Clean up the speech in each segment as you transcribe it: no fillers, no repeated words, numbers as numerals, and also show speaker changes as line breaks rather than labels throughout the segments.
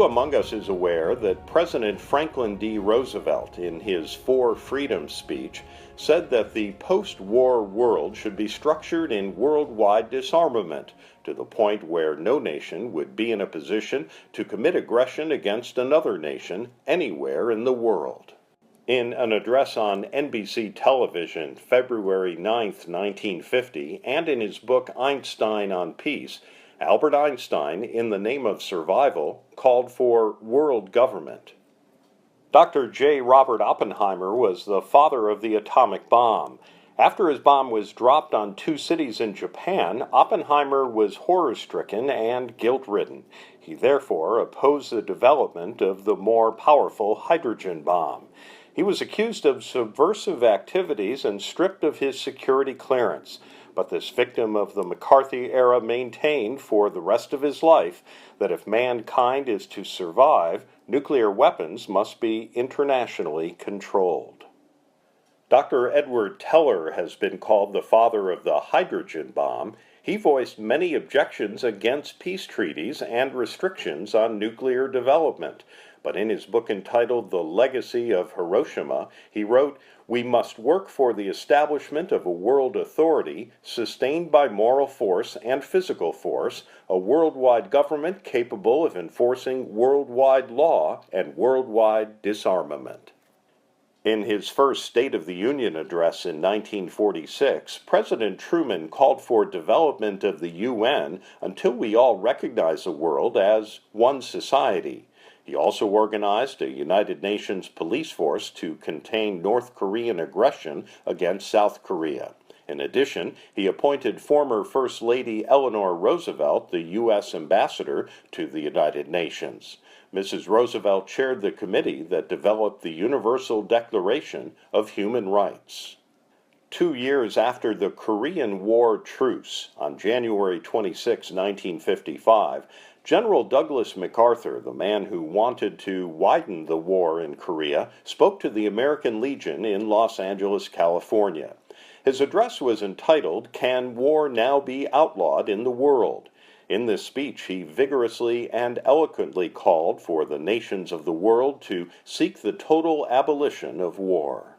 among us is aware that President Franklin D. Roosevelt, in his Four Freedoms speech, said that the post-war world should be structured in worldwide disarmament, to the point where no nation would be in a position to commit aggression against another nation anywhere in the world. In an address on NBC television February 9, 1950, and in his book Einstein on Peace, Albert Einstein, in the name of survival, called for world government. Dr. J. Robert Oppenheimer was the father of the atomic bomb. After his bomb was dropped on 2 cities in Japan, Oppenheimer was horror-stricken and guilt-ridden. He therefore opposed the development of the more powerful hydrogen bomb. He was accused of subversive activities and stripped of his security clearance. But this victim of the McCarthy era maintained for the rest of his life that if mankind is to survive, nuclear weapons must be internationally controlled. Dr. Edward Teller has been called the father of the hydrogen bomb. He voiced many objections against peace treaties and restrictions on nuclear development. But in his book entitled The Legacy of Hiroshima, he wrote, "We must work for the establishment of a world authority sustained by moral force and physical force, a worldwide government capable of enforcing worldwide law and worldwide disarmament." In his first State of the Union address in 1946, President Truman called for development of the UN until we all recognize the world as one society. He also organized a United Nations police force to contain North Korean aggression against South Korea. In addition, he appointed former First Lady Eleanor Roosevelt the U.S. ambassador to the United Nations. Mrs. Roosevelt chaired the committee that developed the Universal Declaration of Human Rights. 2 years after the Korean War truce, on January 26, 1955, General Douglas MacArthur, the man who wanted to widen the war in Korea, spoke to the American Legion in Los Angeles, California. His address was entitled, "Can War Now Be Outlawed in the World?" In this speech, he vigorously and eloquently called for the nations of the world to seek the total abolition of war.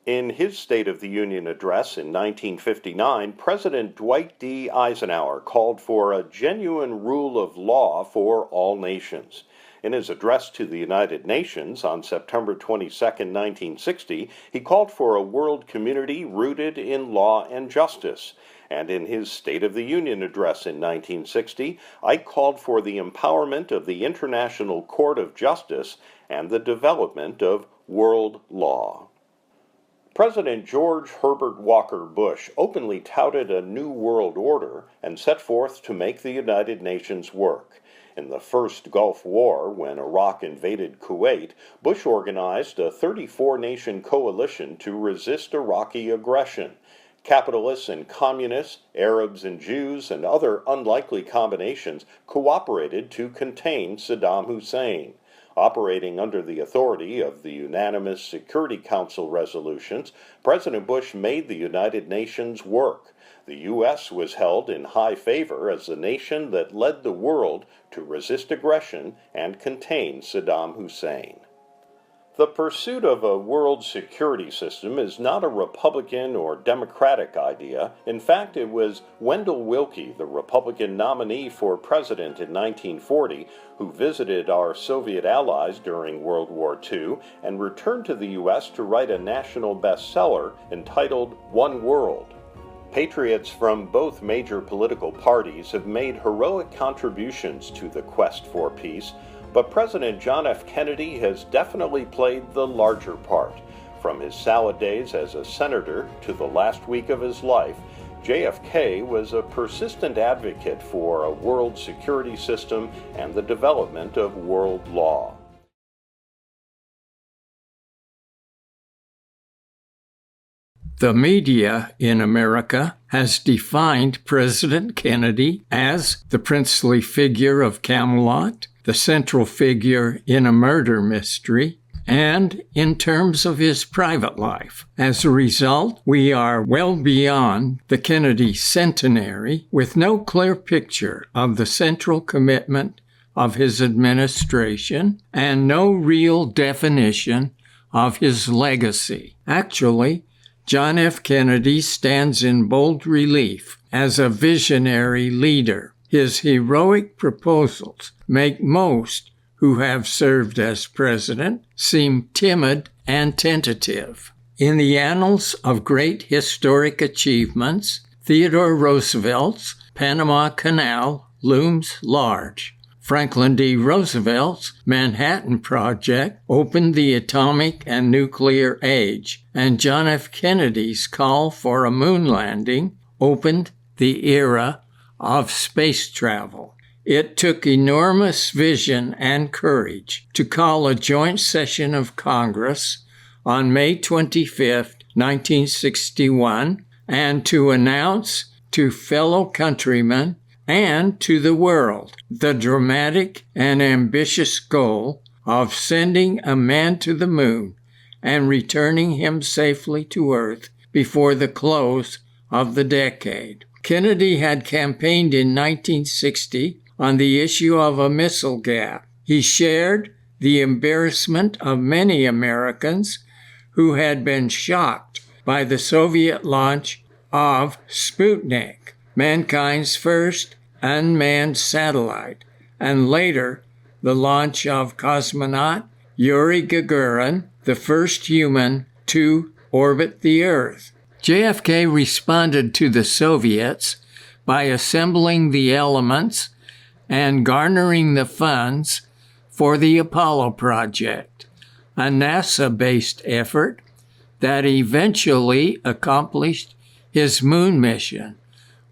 In his State of the Union address in 1959, President Dwight D. Eisenhower called for a genuine rule of law for all nations. In his address to the United Nations on September 22, 1960, he called for a world community rooted in law and justice. And in his State of the Union address in 1960, Ike called for the empowerment of the International Court of Justice and the development of world law. President George Herbert Walker Bush openly touted a new world order and set forth to make the United Nations work. In the first Gulf War, when Iraq invaded Kuwait, Bush organized a 34-nation coalition to resist Iraqi aggression. Capitalists and communists, Arabs and Jews, and other unlikely combinations cooperated to contain Saddam Hussein. Operating under the authority of the unanimous Security Council resolutions, President Bush made the United Nations work. The U.S. was held in high favor as the nation that led the world to resist aggression and contain Saddam Hussein. The pursuit of a world security system is not a Republican or Democratic idea. In fact, it was Wendell Willkie, the Republican nominee for president in 1940, who visited our Soviet allies during World War II and returned to the U.S. to write a national bestseller entitled One World. Patriots from both major political parties have made heroic contributions to the quest for peace, but President John F. Kennedy has definitely played the larger part. From his salad days as a senator to the last week of his life, JFK was a persistent advocate for a world security system and the development of world law.
The media in America has defined President Kennedy as the princely figure of Camelot, the central figure in a murder mystery, and in terms of his private life. As a result, we are well beyond the Kennedy centenary with no clear picture of the central commitment of his administration and no real definition of his legacy. Actually, John F. Kennedy stands in bold relief as a visionary leader. His heroic proposals make most who have served as president seem timid and tentative. In the annals of great historic achievements, Theodore Roosevelt's Panama Canal looms large. Franklin D. Roosevelt's Manhattan Project opened the atomic and nuclear age, and John F. Kennedy's call for a moon landing opened the era of space travel. It took enormous vision and courage to call a joint session of Congress on May 25, 1961, and to announce to fellow countrymen and to the world the dramatic and ambitious goal of sending a man to the moon and returning him safely to Earth before the close of the decade. Kennedy had campaigned in 1960 on the issue of a missile gap. He shared the embarrassment of many Americans who had been shocked by the Soviet launch of Sputnik, mankind's first unmanned satellite, and later the launch of cosmonaut Yuri Gagarin, the first human to orbit the Earth. JFK responded to the Soviets by assembling the elements and garnering the funds for the Apollo project, a NASA-based effort that eventually accomplished his moon mission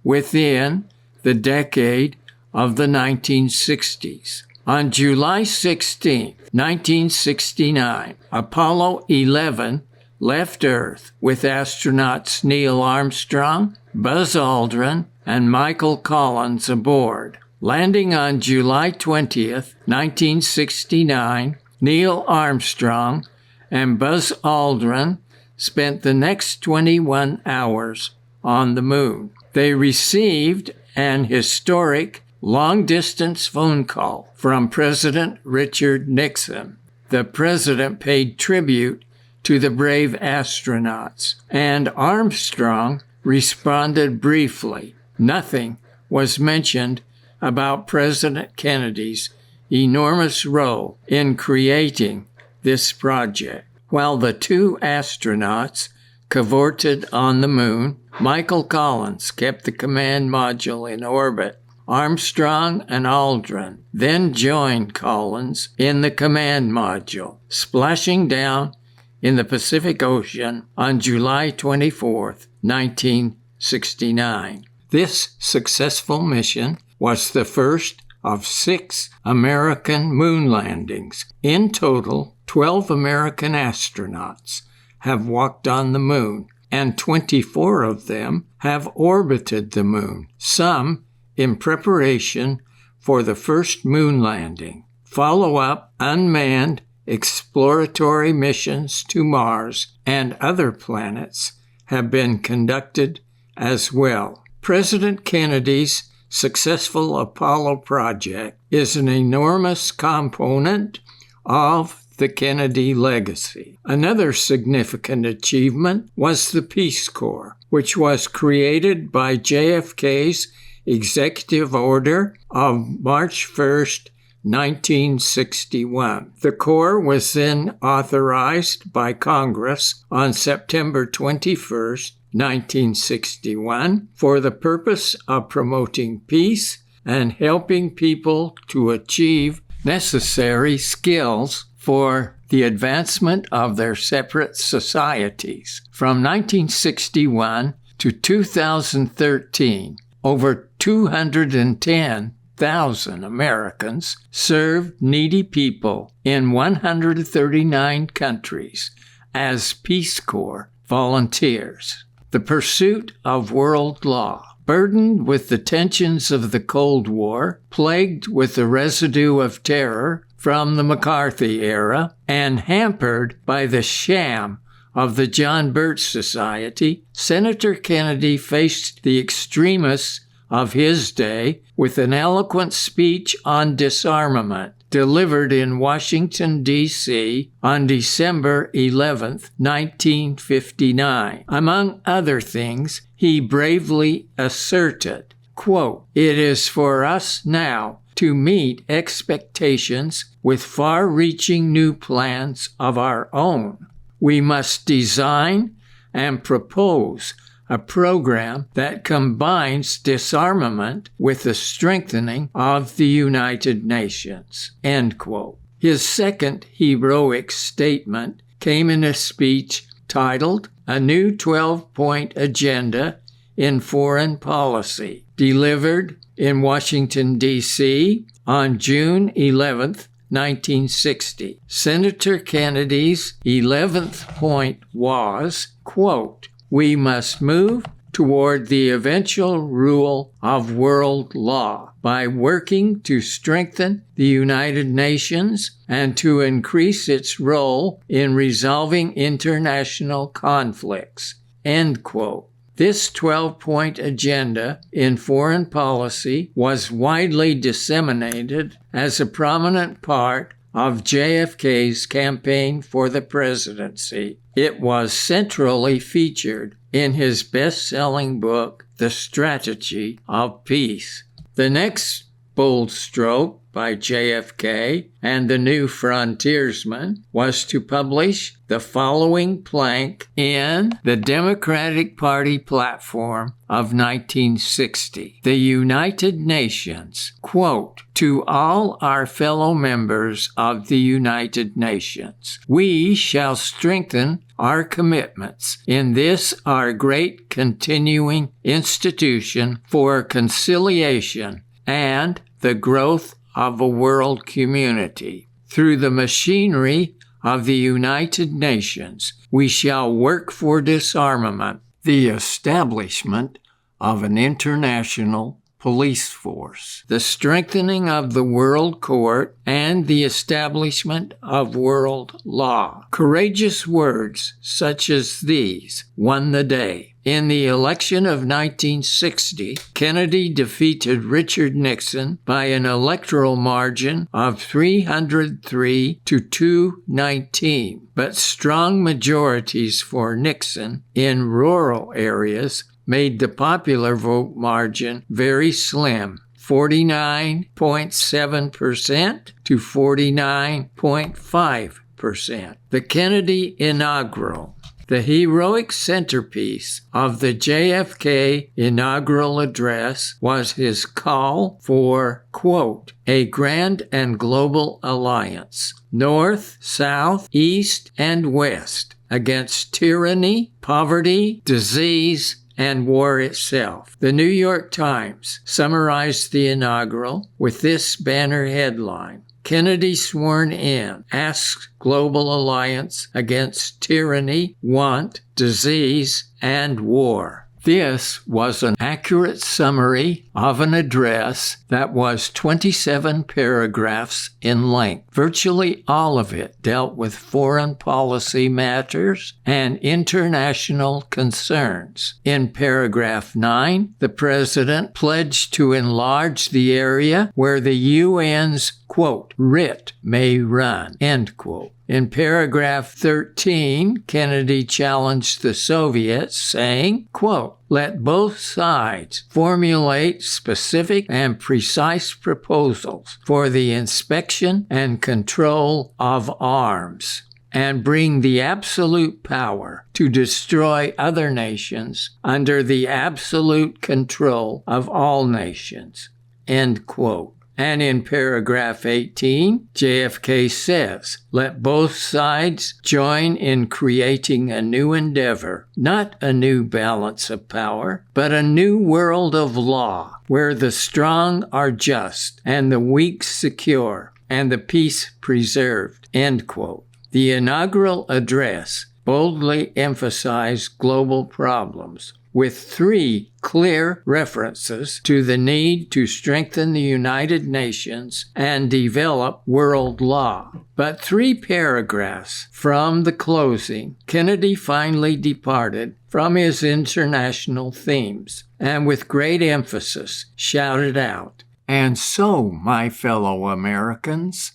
within the decade of the 1960s. On July 16, 1969, Apollo 11 left Earth with astronauts Neil Armstrong, Buzz Aldrin, and Michael Collins aboard. Landing on July 20, 1969, Neil Armstrong and Buzz Aldrin spent the next 21 hours on the moon. They received an historic long-distance phone call from President Richard Nixon. The president paid tribute to the brave astronauts, and Armstrong responded briefly. Nothing was mentioned about President Kennedy's enormous role in creating this project. While the two astronauts cavorted on the moon, Michael Collins kept the command module in orbit. Armstrong and Aldrin then joined Collins in the command module, splashing down in the Pacific Ocean on July 24, 1969. This successful mission was the first of 6 American moon landings. In total, 12 American astronauts have walked on the moon, and 24 of them have orbited the moon, some in preparation for the first moon landing. Follow-up unmanned exploratory missions to Mars and other planets have been conducted as well. President Kennedy's successful Apollo project is an enormous component of the Kennedy legacy. Another significant achievement was the Peace Corps, which was created by JFK's executive order of March 1st, 1961. The Corps was then authorized by Congress on September 21st, 1961, for the purpose of promoting peace and helping people to achieve necessary skills for the advancement of their separate societies. From 1961 to 2013, over 210,000 Americans served needy people in 139 countries as Peace Corps volunteers. The pursuit of world law, burdened with the tensions of the Cold War, plagued with the residue of terror from the McCarthy era, and hampered by the sham of the John Birch Society, Senator Kennedy faced the extremists of his day with an eloquent speech on disarmament delivered in Washington, D.C. on December 11, 1959. Among other things, he bravely asserted, quote, "It is for us now to meet expectations with far-reaching new plans of our own. We must design and propose a program that combines disarmament with the strengthening of the United Nations." End quote. His second heroic statement came in a speech titled "A New 12-Point Agenda in Foreign Policy," delivered in Washington, D.C. on June 11, 1960. Senator Kennedy's 11th point was, quote, "We must move toward the eventual rule of world law by working to strengthen the United Nations and to increase its role in resolving international conflicts." End quote. This 12-point agenda in foreign policy was widely disseminated as a prominent part of JFK's campaign for the presidency. It was centrally featured in his best-selling book, The Strategy of Peace. The next bold stroke by JFK and the New Frontiersman was to publish the following plank in the Democratic Party platform of 1960. The United Nations, quote, "To all our fellow members of the United Nations, we shall strengthen our commitments in this our great continuing institution for conciliation and the growth of a world community. Through the machinery of the United Nations, we shall work for disarmament, the establishment of an international police force, the strengthening of the world court, and the establishment of world law." Courageous words such as these won the day. In the election of 1960, Kennedy defeated Richard Nixon by an electoral margin of 303 to 219, but strong majorities for Nixon in rural areas made the popular vote margin very slim, 49.7% to 49.5%. The Kennedy inaugural. The heroic centerpiece of the JFK inaugural address was his call for, quote, "a grand and global alliance, North, South, East, and West, against tyranny, poverty, disease, and war itself." The New York Times summarized the inaugural with this banner headline, "Kennedy sworn in, asks global alliance against tyranny, want, disease, and war." This was an accurate summary of an address that was 27 paragraphs in length. Virtually all of it dealt with foreign policy matters and international concerns. In paragraph 9, the president pledged to enlarge the area where the UN's, quote, "writ may run," end quote. In paragraph 13, Kennedy challenged the Soviets, saying, quote, "Let both sides formulate specific and precise proposals for the inspection and control of arms, and bring the absolute power to destroy other nations under the absolute control of all nations," end quote. And in paragraph 18, JFK says, "Let both sides join in creating a new endeavor, not a new balance of power, but a new world of law, where the strong are just and the weak secure and the peace preserved," end quote. The inaugural address boldly emphasized global problems, with 3 clear references to the need to strengthen the United Nations and develop world law. But 3 paragraphs from the closing, Kennedy finally departed from his international themes and with great emphasis shouted out, "And so, my fellow Americans,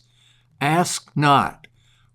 ask not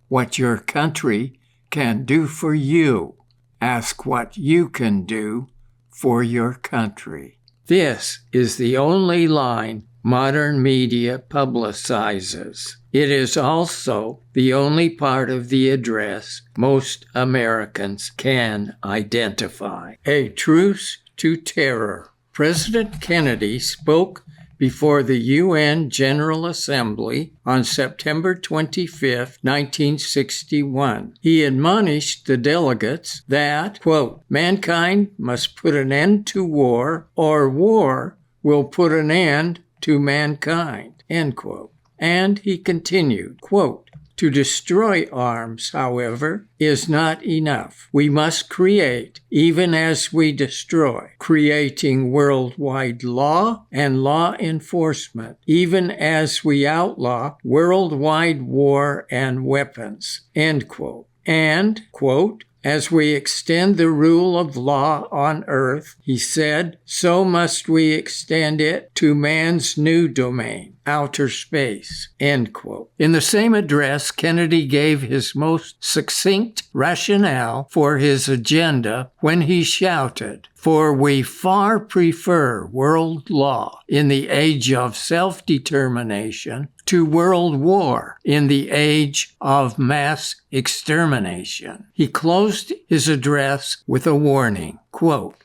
what your country can do for you. Ask what you can do for your country." This is the only line modern media publicizes. It is also the only part of the address most Americans can identify. A truce to terror. President Kennedy spoke before the UN General Assembly on September 25, 1961. He admonished the delegates that, quote, "mankind must put an end to war, or war will put an end to mankind," end quote. And he continued, quote, "To destroy arms, however, is not enough. We must create, even as we destroy, creating worldwide law and law enforcement, even as we outlaw worldwide war and weapons," end quote. And, quote, "As we extend the rule of law on earth," he said, "so must we extend it to man's new domain, outer space," end quote. In the same address, Kennedy gave his most succinct rationale for his agenda when he shouted, "For we far prefer world law in the age of self-determination to world war in the age of mass extermination." He closed his address with a warning, quote,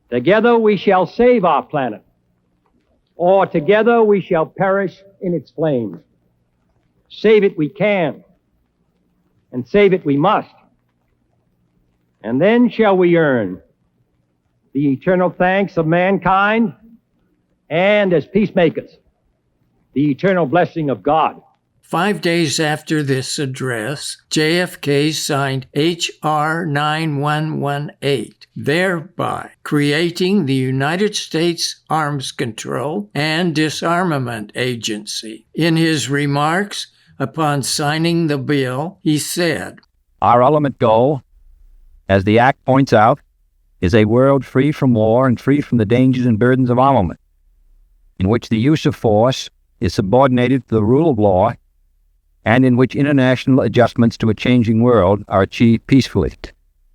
"Together we shall save our planet, or together we shall perish in its flames. Save it we can, and save it we must. And then shall we earn the eternal thanks of mankind, and as peacemakers, the eternal blessing of God."
5 days after this address, JFK signed H.R. 9118, thereby creating the United States Arms Control and Disarmament Agency. In his remarks upon signing the bill, he said,
"Our ultimate goal, as the Act points out, is a world free from war and free from the dangers and burdens of armament, in which the use of force is subordinated to the rule of law, and in which international adjustments to a changing world are achieved peacefully."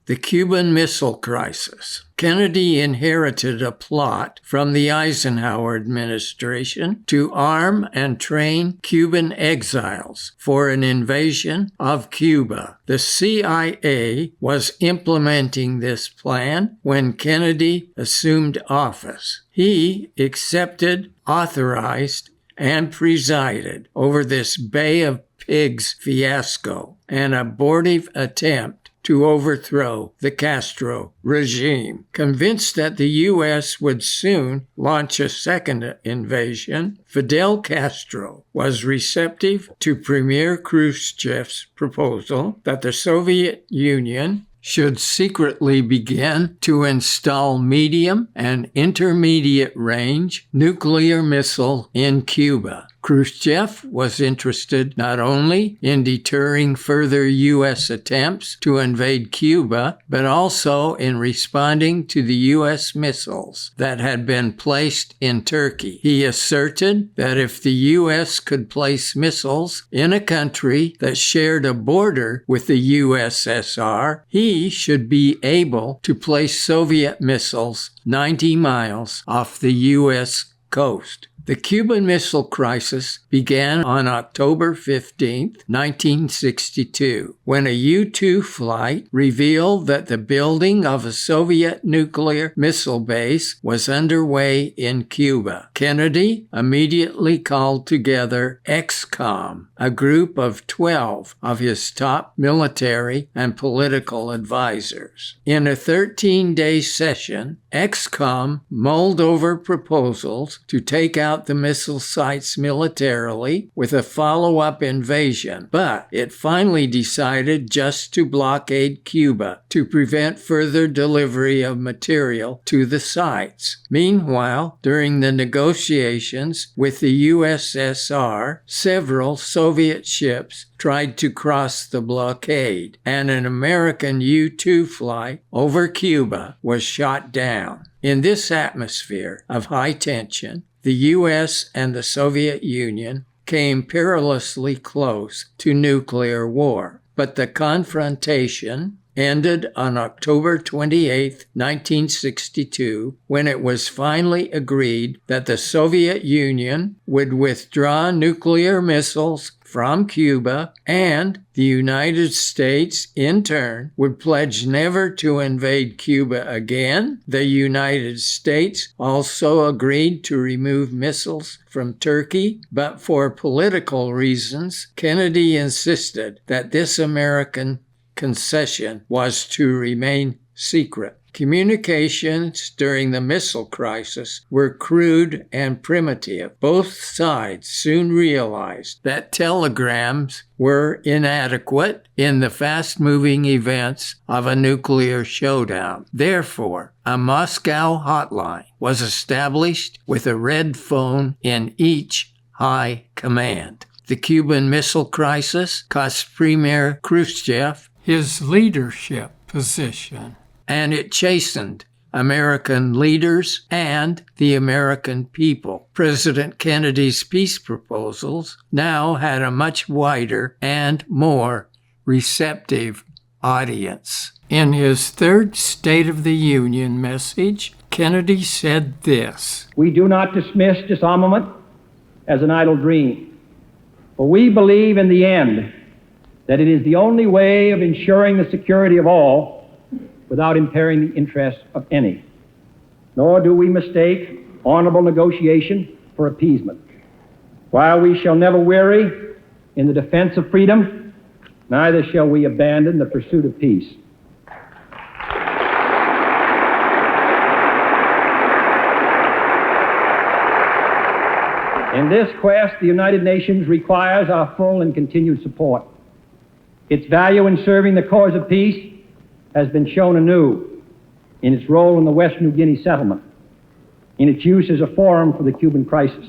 The Cuban Missile Crisis. Kennedy inherited a plot from the Eisenhower administration to arm and train Cuban exiles for an invasion of Cuba. The CIA was implementing this plan when Kennedy assumed office. He accepted, authorized, and presided over this Bay of Pigs fiasco, an abortive attempt to overthrow the Castro regime. Convinced that the U.S. would soon launch a second invasion, Fidel Castro was receptive to Premier Khrushchev's proposal that the Soviet Union should secretly begin to install medium and intermediate range nuclear missile in Cuba. Khrushchev was interested not only in deterring further U.S. attempts to invade Cuba, but also in responding to the U.S. missiles that had been placed in Turkey. He asserted that if the U.S. could place missiles in a country that shared a border with the USSR, he should be able to place Soviet missiles 90 miles off the U.S. coast. The Cuban Missile Crisis began on October 15, 1962, when a U-2 flight revealed that the building of a Soviet nuclear missile base was underway in Cuba. Kennedy immediately called together XCOM, a group of 12 of his top military and political advisors. In a 13-day session, XCOM mulled over proposals to take out the missile sites militarily with a follow-up invasion, but it finally decided just to blockade Cuba to prevent further delivery of material to the sites. Meanwhile, during the negotiations with the USSR, several Soviet ships tried to cross the blockade, and an American U-2 flight over Cuba was shot down. In this atmosphere of high tension, the U.S. and the Soviet Union came perilously close to nuclear war, but the confrontation ended on October 28, 1962, when it was finally agreed that the Soviet Union would withdraw nuclear missiles from Cuba, and the United States, in turn, would pledge never to invade Cuba again. The United States also agreed to remove missiles from Turkey, but for political reasons, Kennedy insisted that this American concession was to remain secret. Communications during the missile crisis were crude and primitive. Both sides soon realized that telegrams were inadequate in the fast-moving events of a nuclear showdown. Therefore, a Moscow hotline was established with a red phone in each high command. The Cuban Missile Crisis cost Premier Khrushchev his leadership position, and it chastened American leaders and the American people. President Kennedy's peace proposals now had a much wider and more receptive audience. In his third State of the Union message, Kennedy said this:
"We do not dismiss disarmament as an idle dream, for we believe in the end that it is the only way of ensuring the security of all without impairing the interests of any. Nor do we mistake honorable negotiation for appeasement. While we shall never weary in the defense of freedom, neither shall we abandon the pursuit of peace." In this quest, the United Nations requires our full and continued support. Its value in serving the cause of peace has been shown anew in its role in the West New Guinea settlement, in its use as a forum for the Cuban crisis,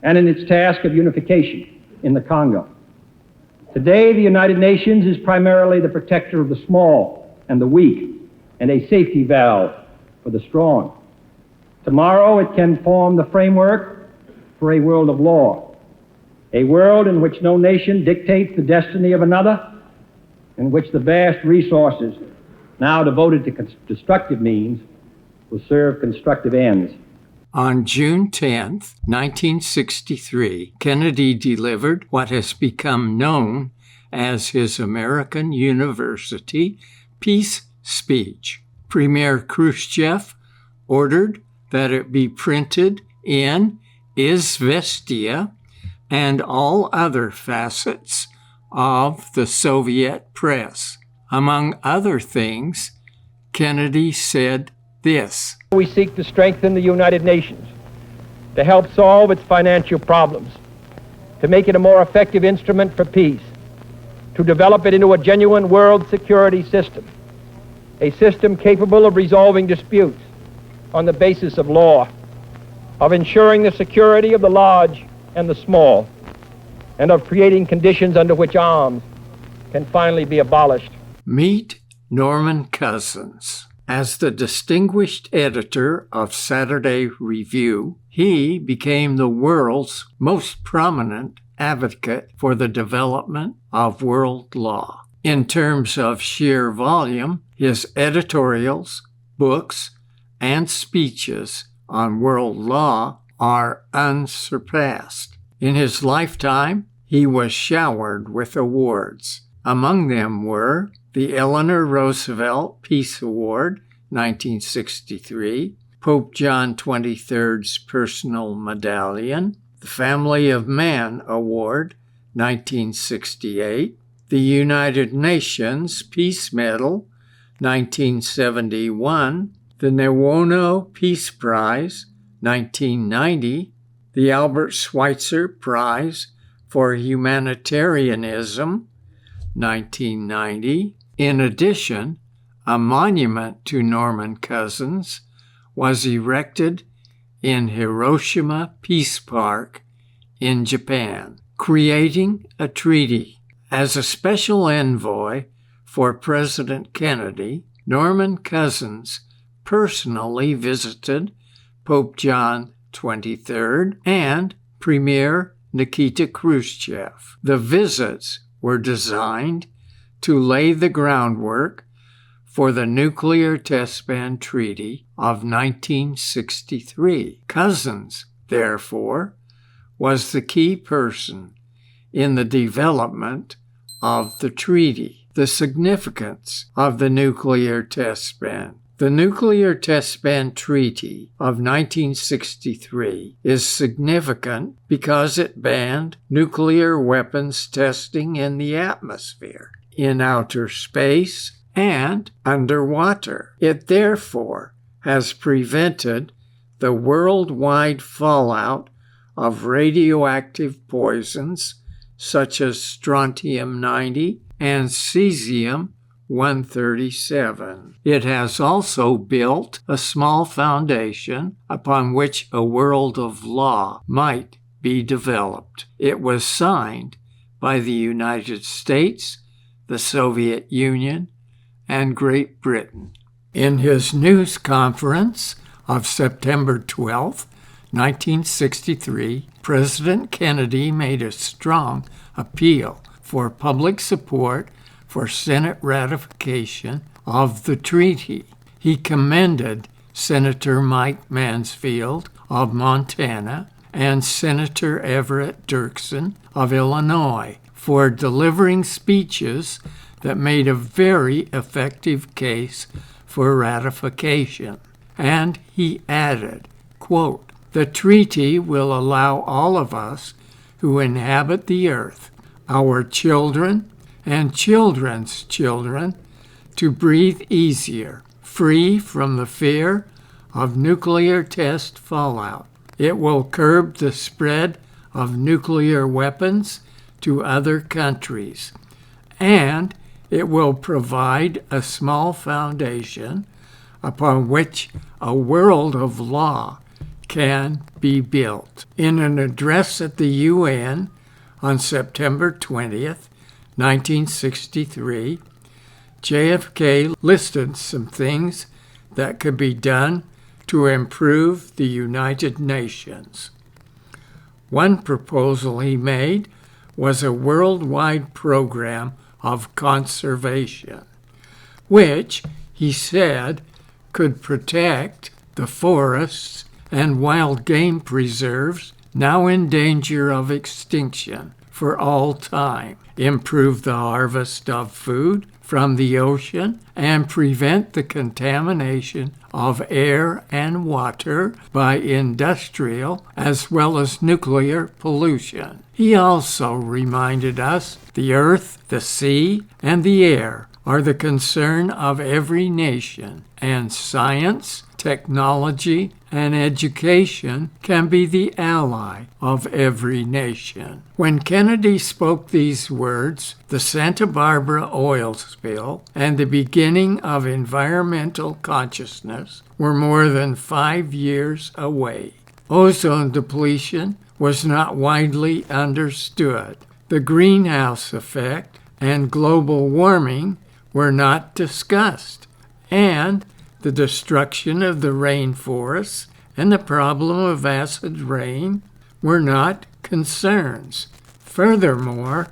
and in its task of unification in the Congo. Today, the United Nations is primarily the protector of the small and the weak, and a safety valve for the strong. Tomorrow, it can form the framework for a world of law, a world in which no nation dictates the destiny of another, in which the vast resources now devoted to destructive means will serve constructive ends.
On June 10, 1963, Kennedy delivered what has become known as his American University Peace Speech. Premier Khrushchev ordered that it be printed in Izvestia and all other facets of the Soviet press. Among other things, Kennedy said this:
"We seek to strengthen the United Nations, to help solve its financial problems, to make it a more effective instrument for peace, to develop it into a genuine world security system, a system capable of resolving disputes on the basis of law, of ensuring the security of the large and the small, and of creating conditions under which arms can finally be abolished."
Meet Norman Cousins. As the distinguished editor of Saturday Review, he became the world's most prominent advocate for the development of world law. In terms of sheer volume, his editorials, books, and speeches on world law are unsurpassed. In his lifetime, he was showered with awards. Among them were the Eleanor Roosevelt Peace Award, 1963, Pope John XXIII's Personal Medallion, the Family of Man Award, 1968, the United Nations Peace Medal, 1971, the Nawono Peace Prize, 1990, the Albert Schweitzer Prize for Humanitarianism, 1990. In addition, a monument to Norman Cousins was erected in Hiroshima Peace Park in Japan, creating a treaty. As a special envoy for President Kennedy, Norman Cousins personally visited Pope John XXIII and Premier Nikita Khrushchev. The visits were designed to lay the groundwork for the Nuclear Test Ban Treaty of 1963. Cousins, therefore, was the key person in the development of the treaty. The significance of the Nuclear Test Ban. The Nuclear Test Ban Treaty of 1963 is significant because it banned nuclear weapons testing in the atmosphere, in outer space, and underwater. It therefore has prevented the worldwide fallout of radioactive poisons such as strontium-90 and cesium-137. It has also built a small foundation upon which a world of law might be developed. It was signed by the United States, the Soviet Union, and Great Britain. In his news conference of September 12, 1963, President Kennedy made a strong appeal for public support for Senate ratification of the treaty. He commended Senator Mike Mansfield of Montana and Senator Everett Dirksen of Illinois for delivering speeches that made a very effective case for ratification. And he added, quote, "The treaty will allow all of us who inhabit the earth, our children and children's children, to breathe easier, free from the fear of nuclear test fallout. It will curb the spread of nuclear weapons to other countries, and it will provide a small foundation upon which a world of law can be built." In an address at the UN on September 20th, 1963, JFK listed some things that could be done to improve the United Nations. One proposal he made was a worldwide program of conservation, which, he said, could protect the forests and wild game preserves now in danger of extinction for all time, improve the harvest of food from the ocean, and prevent the contamination of air and water by industrial as well as nuclear pollution. He also reminded us the earth, the sea, and the air are the concern of every nation, and science, technology, and education can be the ally of every nation. When Kennedy spoke these words, the Santa Barbara oil spill and the beginning of environmental consciousness were more than 5 years away. Ozone depletion was not widely understood. The greenhouse effect and global warming were not discussed, and the destruction of the rainforests and the problem of acid rain were not concerns. Furthermore,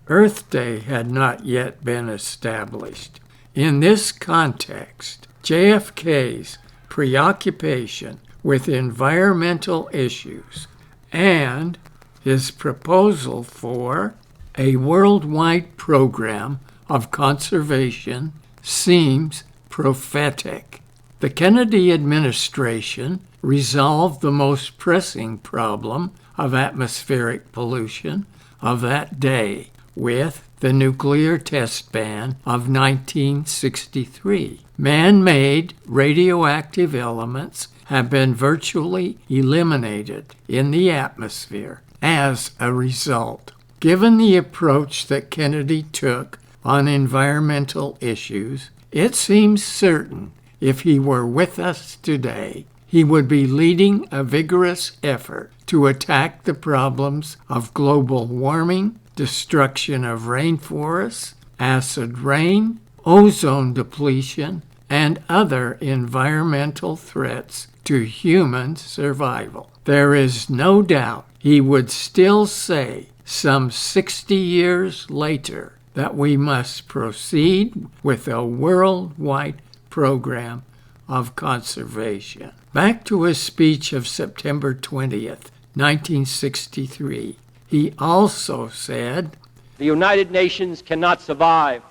Earth Day had not yet been established. In this context, JFK's preoccupation with environmental issues and his proposal for a worldwide program of conservation seems prophetic. The Kennedy administration resolved the most pressing problem of atmospheric pollution of that day with the nuclear test ban of 1963. Man-made radioactive elements have been virtually eliminated in the atmosphere as a result. Given the approach that Kennedy took on environmental issues, it seems certain if he were with us today, he would be leading a vigorous effort to attack the problems of global warming, destruction of rainforests, acid rain, ozone depletion, and other environmental threats to human survival. There is no doubt he would still say, some 60 years later, that we must proceed with a worldwide program of conservation. Back to his speech of September 20th, 1963, he also said,
"The United Nations cannot survive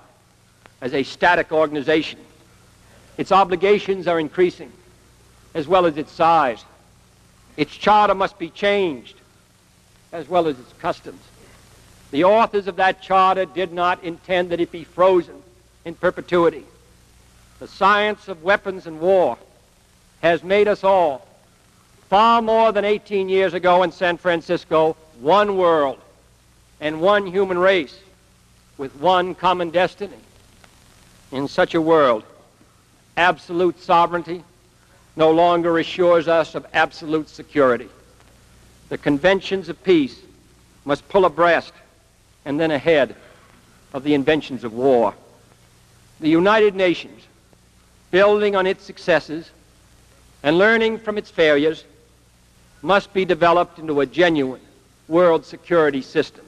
as a static organization. Its obligations are increasing, as well as its size. Its charter must be changed, as well as its customs. The authors of that charter did not intend that it be frozen in perpetuity. The science of weapons and war has made us all, far more than 18 years ago in San Francisco, one world and one human race with one common destiny. In such a world, absolute sovereignty no longer assures us of absolute security. The conventions of peace must pull abreast and then ahead of the inventions of war. The United Nations, building on its successes and learning from its failures, must be developed into a genuine world security system."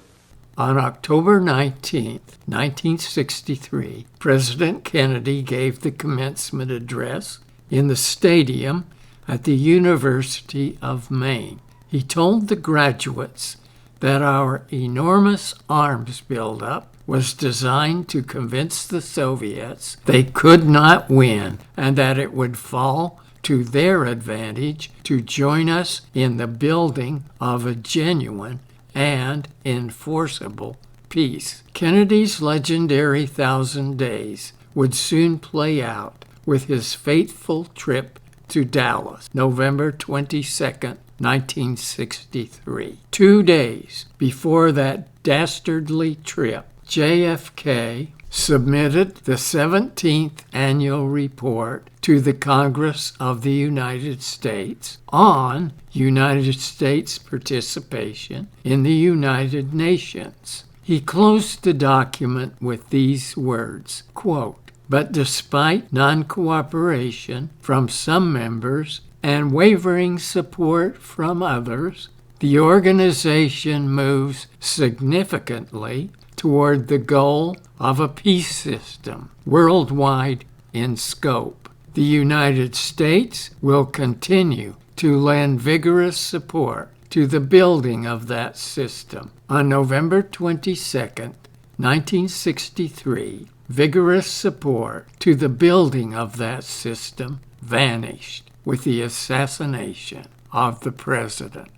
On October 19, 1963, President Kennedy gave the commencement address in the stadium at the University of Maine. He told the graduates that our enormous arms buildup was designed to convince the Soviets they could not win and that it would fall to their advantage to join us in the building of a genuine and enforceable peace. Kennedy's legendary 1,000 days would soon play out with his fateful trip to Dallas, November 22nd, 1963. 2 days before that dastardly trip, JFK submitted the 17th annual report to the Congress of the United States on United States participation in the United Nations. He closed the document with these words, quote, "But despite non-cooperation from some members and wavering support from others, the organization moves significantly toward the goal of a peace system worldwide in scope. The United States will continue to lend vigorous support to the building of that system." On November 22nd, 1963, vigorous support to the building of that system vanished with the assassination of the president.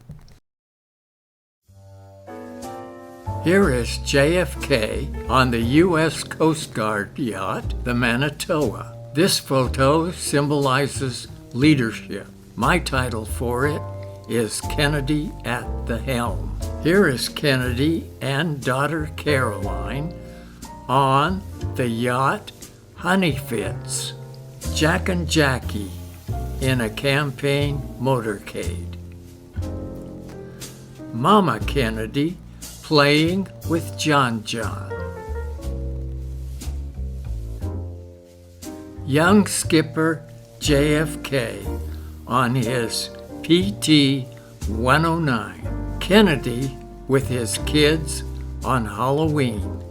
Here is JFK on the U.S. Coast Guard yacht, the Manitoba. This photo symbolizes leadership. My title for it is Kennedy at the Helm. Here is Kennedy and daughter Caroline on the yacht Honeyfits, Jack and Jackie in a campaign motorcade. Mama Kennedy playing with John John. Young skipper JFK on his PT-109. Kennedy with his kids on Halloween.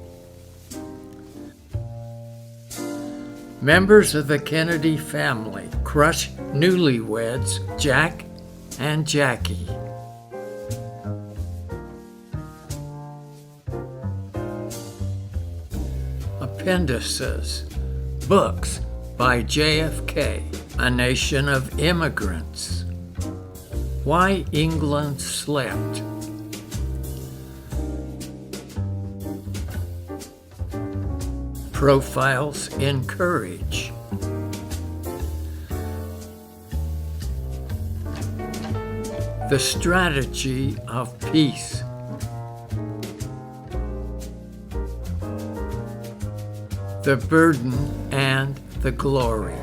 Members of the Kennedy family crush newlyweds Jack and Jackie. Appendices. Books by JFK. A Nation of Immigrants. Why England Slept. profiles in courage. The strategy of peace. The burden and the glory.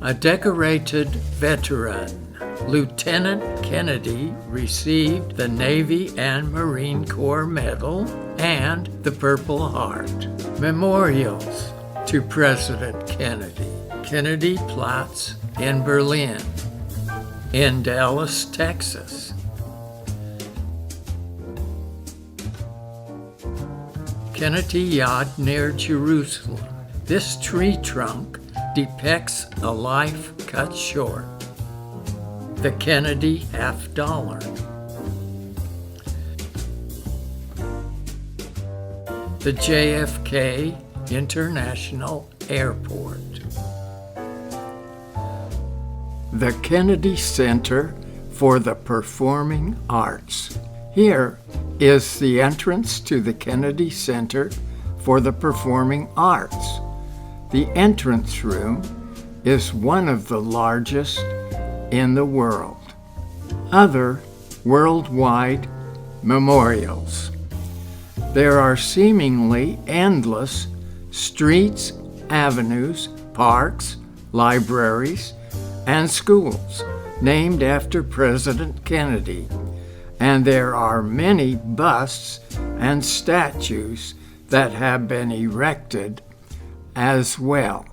A decorated veteran, Lieutenant Kennedy received the Navy and Marine Corps Medal and the Purple Heart. Memorials to President Kennedy. Kennedy Platz in Berlin, in Dallas, Texas, Kennedy Yard near Jerusalem. This tree trunk depicts a life cut short. The Kennedy $50. The JFK International Airport. The Kennedy Center for the Performing Arts. Here is the entrance to the Kennedy Center for the Performing Arts. The entrance room is one of the largest in the world. Other worldwide memorials. There are seemingly endless streets, avenues, parks, libraries, and schools named after President Kennedy, and there are many busts and statues that have been erected as well.